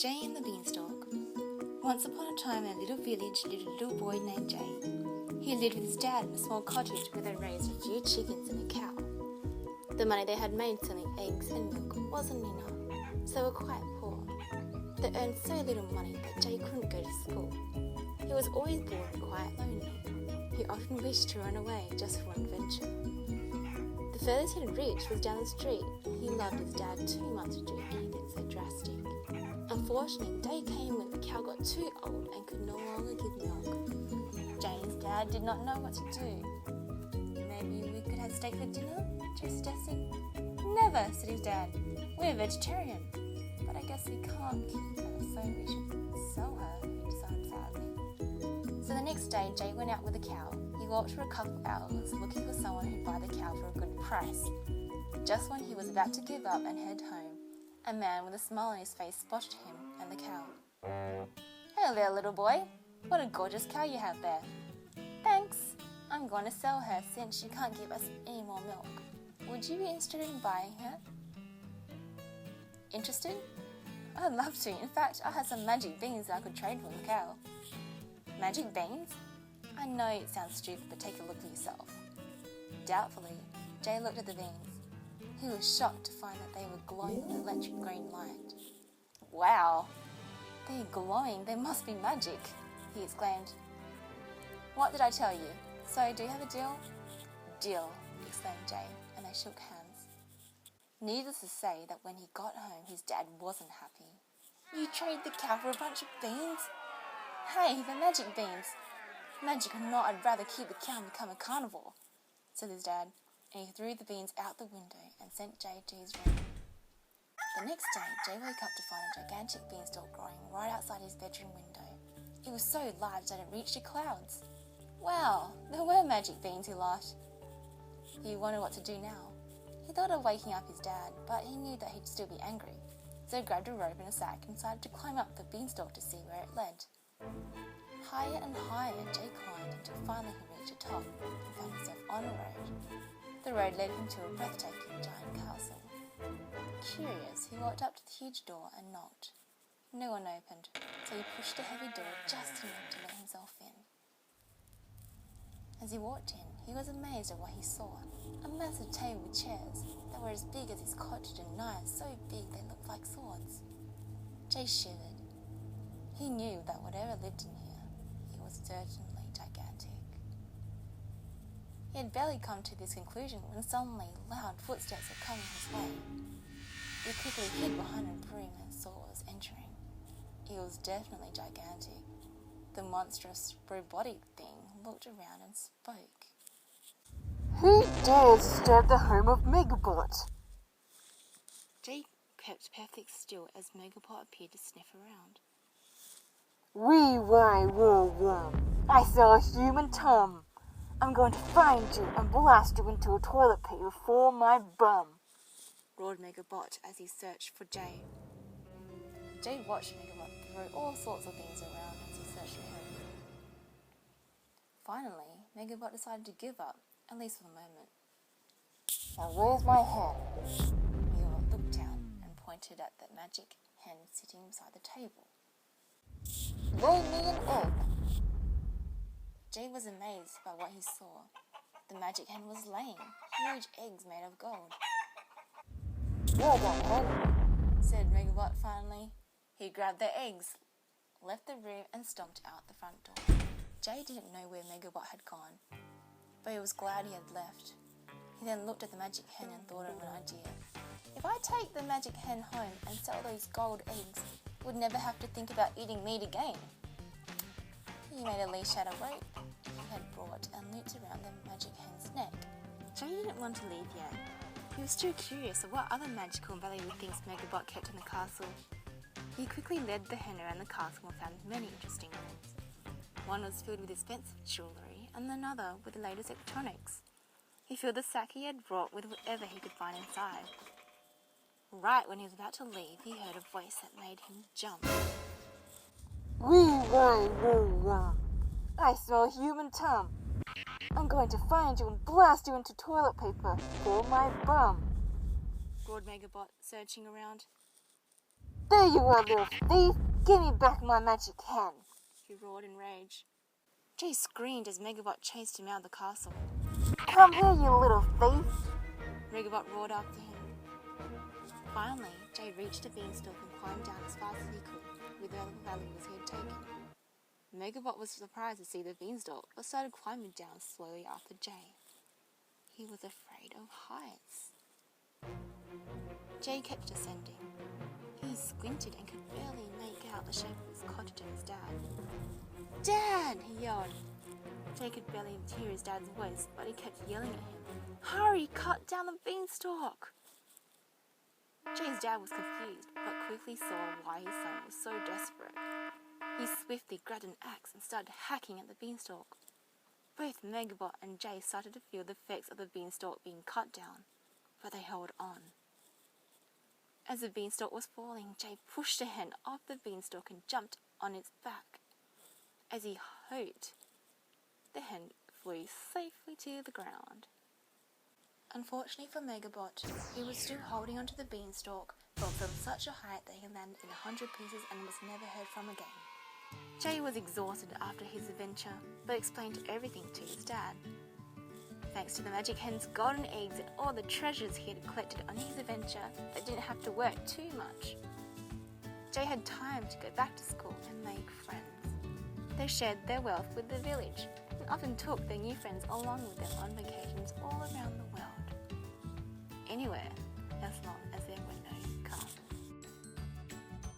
Jay and the Beanstalk. Once upon a time in a little village lived a little boy named Jay. He lived with his dad in a small cottage where they raised a few chickens and a cow. The money they had made selling eggs and milk wasn't enough, so they were quite poor. They earned so little money that Jay couldn't go to school. He was always bored and quite lonely. He often wished to run away just for an adventure. The furthest he had reached was down the street. He loved his dad too much to do anything so drastic. Unfortunately, the day came when the cow got too old and could no longer give milk. Jane's dad did not know what to do. Maybe we could have steak for dinner? Jay suggested. Never, said his dad. We're vegetarian. But I guess we can't keep her, so we should sell her, he decided sadly. So the next day, Jay went out with the cow. He walked for a couple of hours looking for someone who'd buy the cow for a good price. Just when he was about to give up and head home, a man with a smile on his face spotted him and the cow. Hello there, little boy. What a gorgeous cow you have there. Thanks. I'm going to sell her since you can't give us any more milk. Would you be interested in buying her? Interested? I'd love to. In fact, I have some magic beans that I could trade for the cow. Magic beans? I know it sounds stupid, but take a look for yourself. Doubtfully, Jay looked at the beans. He was shocked to find that they were glowing with an electric green light. Wow! They're glowing. They must be magic, he exclaimed. What did I tell you? So, do you have a deal? Deal, exclaimed Jay, and they shook hands. Needless to say that when he got home, his dad wasn't happy. You trade the cow for a bunch of beans? Hey, they're magic beans. Magic or not, I'd rather keep the cow and become a carnivore, said his dad, and he threw the beans out the window and sent Jay to his room. The next day, Jay woke up to find a gigantic beanstalk growing right outside his bedroom window. It was so large that it reached the clouds. Wow, there were magic beans, he laughed. He wondered what to do now. He thought of waking up his dad, but he knew that he'd still be angry, so he grabbed a rope and a sack and decided to climb up the beanstalk to see where it led. Higher and higher Jay climbed until finally he reached the top and found himself on a road. The road led him to a breathtaking giant castle. Curious, he walked up to the huge door and knocked. No one opened, so he pushed the heavy door just enough to let himself in. As he walked in, he was amazed at what he saw. A massive table with chairs that were as big as his cottage and knives so big they looked like swords. Jay shivered. He knew that whatever lived in here, it was certainly gigantic. He had barely come to this conclusion when suddenly loud footsteps were coming his way. He quickly hid behind a broom and saw what was entering. It was definitely gigantic. The monstrous robotic thing looked around and spoke. Who dares disturb the home of Megabot? Jay kept perfectly still as Megabot appeared to sniff around. Wee why woo woo. I saw a human tongue. I'm going to find you and blast you into a toilet paper for my bum, roared Megabot as he searched for Jay. Jay watched Megabot throw all sorts of things around as he searched for him. Finally, Megabot decided to give up, at least for the moment. Now where's my hen? Megabot looked down and pointed at the magic hen sitting beside the table. Lay me an egg. Jay was amazed by what he saw. The magic hen was laying huge eggs made of gold. Well done, hen, said Megabot finally. He grabbed the eggs, left the room and stomped out the front door. Jay didn't know where Megabot had gone, but he was glad he had left. He then looked at the magic hen and thought of an idea. If I take the magic hen home and sell those gold eggs, I would never have to think about eating meat again. He made a leash out of rope he had brought and looped around the magic hen's neck. Jay didn't want to leave yet. He was still curious of what other magical and valuable things Megabot kept in the castle. He quickly led the hen around the castle and found many interesting rooms. One was filled with expensive jewellery and another with the latest electronics. He filled the sack he had brought with whatever he could find inside. Right when he was about to leave, he heard a voice that made him jump. Wee why woo woo. I saw a human tongue. I'm going to find you and blast you into toilet paper for my bum, roared Megabot, searching around. There you are, little thief! Give me back my magic hen! He roared in rage. Jay screamed as Megabot chased him out of the castle. Come here, you little thief! Megabot roared after him. Finally, Jay reached the beanstalk and climbed down as fast as he could, with the valuables he had taken. Megabot was surprised to see the beanstalk, but started climbing down slowly after Jay. He was afraid of heights. Jay kept descending. He squinted and could barely make out the shape of his cottage and his dad. "Dad!" he yelled. Jay could barely hear his dad's voice, but he kept yelling at him. "Hurry, cut down the beanstalk!" Jay's dad was confused, but quickly saw why his son was so desperate. He swiftly grabbed an axe and started hacking at the beanstalk. Both Megabot and Jay started to feel the effects of the beanstalk being cut down, but they held on. As the beanstalk was falling, Jay pushed the hen off the beanstalk and jumped on its back. As he hoped, the hen flew safely to the ground. Unfortunately for Megabot, he was still holding onto the beanstalk, but from such a height that he landed in 100 pieces and was never heard from again. Jay was exhausted after his adventure, but explained everything to his dad. Thanks to the magic hen's golden eggs and all the treasures he had collected on his adventure, they didn't have to work too much. Jay had time to go back to school and make friends. They shared their wealth with the village and often took their new friends along with them on vacations all around the world. Anywhere